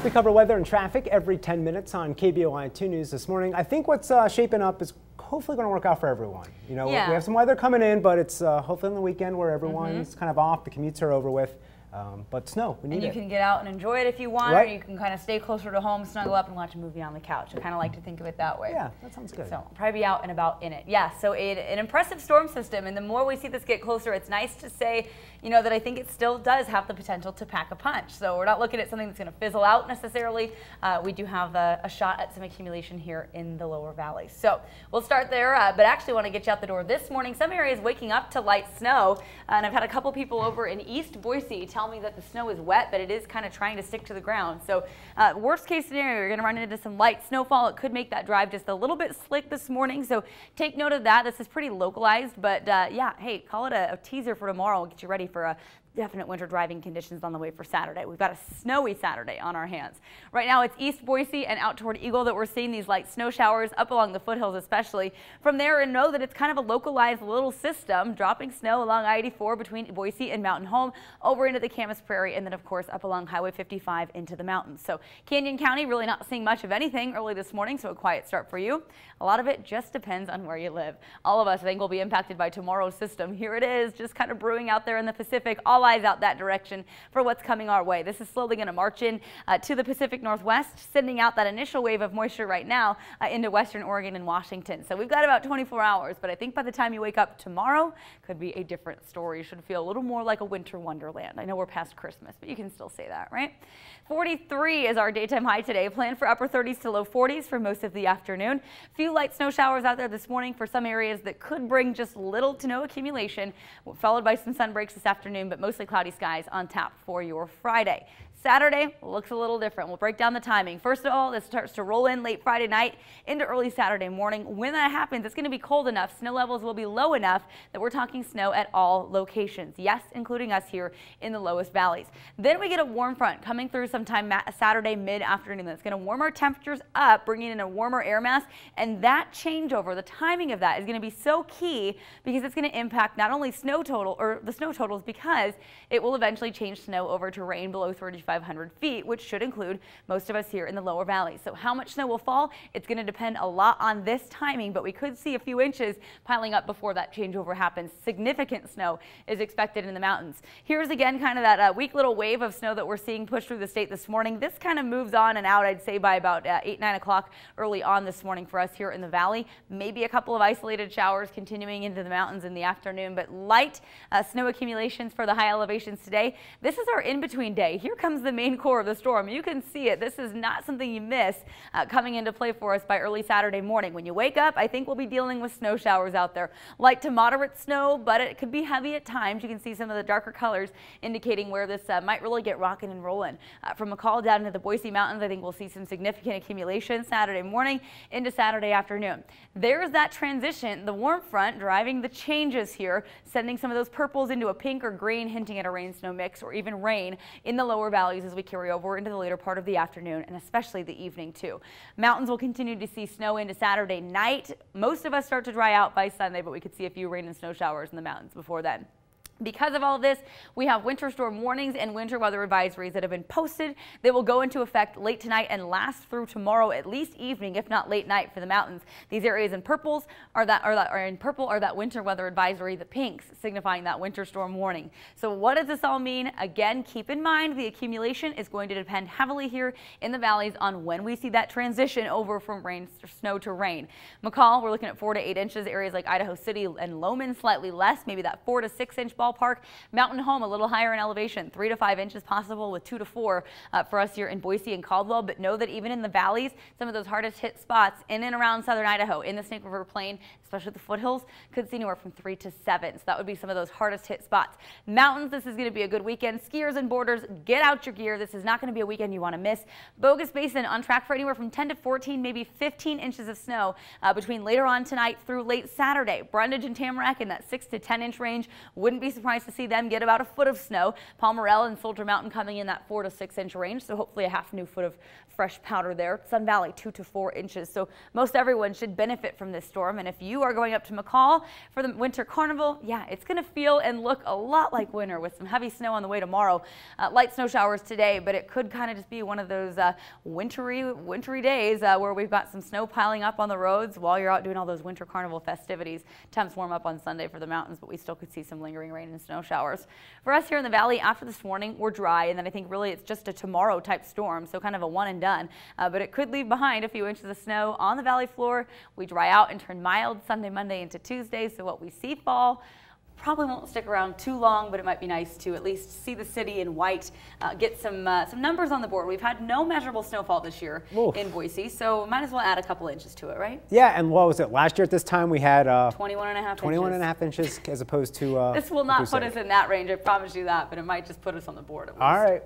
We cover weather and traffic every 10 minutes on KBOI 2 News this morning. I think what's shaping up is hopefully going to work out for everyone. You know, we have some weather coming in, but it's hopefully on the weekend where everyone's kind of off, the commutes are over with. But snow, we need it. And you can get out and enjoy it if you want, or you can kind of stay closer to home, snuggle up and watch a movie on the couch. I kind of like to think of it that way. Yeah, that sounds good. So probably be out and about in it. Yeah, so an impressive storm system, and the more we see this get closer, it's nice to say, you know, that I think it still does have the potential to pack a punch. So we're not looking at something that's going to fizzle out necessarily. We do have a shot at some accumulation here in the lower valleys. So we'll start there, but actually want to get you out the door this morning. Some areas waking up to light snow, and I've had a couple people over in East Boise tell me that the snow is wet, but it is kind of trying to stick to the ground. So worst case scenario, you're going to run into some light snowfall. It could make that drive just a little bit slick this morning. So take note of that. This is pretty localized, but yeah, hey, call it a teaser for tomorrow. We'll get you ready for a definite winter driving conditions on the way for Saturday. We've got a snowy Saturday on our hands. Right now it's East Boise and out toward Eagle that we're seeing these light snow showers up along the foothills especially. From there, and know that it's kind of a localized little system dropping snow along I-84 between Boise and Mountain Home over into the Camas Prairie, and then of course up along Highway 55 into the mountains. So Canyon County really not seeing much of anything early this morning, so a quiet start for you. A lot of it just depends on where you live. All of us, I think, will be impacted by tomorrow's system. Here it is, just kind of brewing out there in the Pacific. All eyes out that direction for what's coming our way. This is slowly going to march in to the Pacific Northwest, sending out that initial wave of moisture right now into western Oregon and Washington. So we've got about 24 hours, but I think by the time you wake up tomorrow, could be a different story. You should feel a little more like a winter wonderland. I know we're past Christmas, but you can still say that, right? 43 is our daytime high today. Plan for upper 30s to low 40s for most of the afternoon. Few light snow showers out there this morning for some areas that could bring just little to no accumulation, followed by some sun breaks this afternoon, but mostly cloudy skies on tap for your Friday. Saturday looks a little different. We'll break down the timing. First of all, this starts to roll in late Friday night into early Saturday morning. When that happens, it's going to be cold enough. Snow levels will be low enough that we're talking snow at all locations. Yes, including us here in the lowest valleys. Then we get a warm front coming through sometime Saturday mid-afternoon. That's going to warm our temperatures up, bringing in a warmer air mass. And that changeover, the timing of that is going to be so key because it's going to impact not only snow total or the snow totals, because it will eventually change snow over to rain below 3,500 feet, which should include most of us here in the lower valleys. So how much snow will fall? It's going to depend a lot on this timing, but we could see a few inches piling up before that changeover happens. Significant snow is expected in the mountains. Here's again kind of that weak little wave of snow that we're seeing push through the state this morning. This kind of moves on and out, I'd say, by about 8, 9 o'clock early on this morning for us here in the valley. Maybe a couple of isolated showers continuing into the mountains in the afternoon, but light snow accumulations for the high elevations today. This is our in-between day. Here comes the main core of the storm. You can see it. This is not something you miss coming into play for us by early Saturday morning. When you wake up, I think we'll be dealing with snow showers out there. Light to moderate snow, but it could be heavy at times. You can see some of the darker colors indicating where this might really get rocking and rolling. From McCall down into the Boise Mountains, I think we'll see some significant accumulation Saturday morning into Saturday afternoon. There's that transition, the warm front driving the changes here, sending some of those purples into a pink or green, hinting at a rain-snow mix or even rain in the lower valleys as we carry over into the later part of the afternoon and especially the evening too. Mountains will continue to see snow into Saturday night. Most of us start to dry out by Sunday, but we could see a few rain and snow showers in the mountains before then. Because of all this, we have winter storm warnings and winter weather advisories that have been posted. They will go into effect late tonight and last through tomorrow, at least evening, if not late night for the mountains. These areas in purples are that winter weather advisory, the pinks signifying that winter storm warning. So what does this all mean? Again, keep in mind the accumulation is going to depend heavily here in the valleys on when we see that transition over from snow to rain. McCall, we're looking at 4 to 8 inches. Areas like Idaho City and Loman, slightly less, maybe that 4 to 6 inch ballpark. Mountain Home a little higher in elevation, 3 to 5 inches possible with 2 to 4 for us here in Boise and Caldwell. But know that even in the valleys, some of those hardest hit spots in and around southern Idaho, in the Snake River Plain, especially the foothills, could see anywhere from 3 to 7. So that would be some of those hardest hit spots. Mountains, this is going to be a good weekend. Skiers and boarders, get out your gear. This is not going to be a weekend you want to miss. Bogus Basin on track for anywhere from 10 to 14, maybe 15 inches of snow between later on tonight through late Saturday. Brundage and Tamarack in that 6 to 10 inch range. Wouldn't be surprised to see them get about a foot of snow. Palmerell and Soldier Mountain coming in that 4 to 6 inch range, so hopefully a half new foot of fresh powder there. Sun Valley 2 to 4 inches. So most everyone should benefit from this storm, and if you are going up to McCall for the Winter Carnival, yeah, it's going to feel and look a lot like winter with some heavy snow on the way tomorrow. Light snow showers today, but it could kind of just be one of those wintry days where we've got some snow piling up on the roads while you're out doing all those Winter Carnival festivities. Temps warm up on Sunday for the mountains, but we still could see some lingering rain and snow showers. For us here in the valley, after this morning, we're dry, and then I think really it's just a tomorrow type storm, so kind of a one and done. But it could leave behind a few inches of snow on the valley floor. We dry out and turn mild Sunday, Monday into Tuesday, so what we see fall probably won't stick around too long, but it might be nice to at least see the city in white, get some numbers on the board. We've had no measurable snowfall this year in Boise, so might as well add a couple inches to it, right? Yeah, and what was it? Last year at this time we had 21.5 inches as opposed to this will not put us in that range, I promise you that, but it might just put us on the board at least. All right.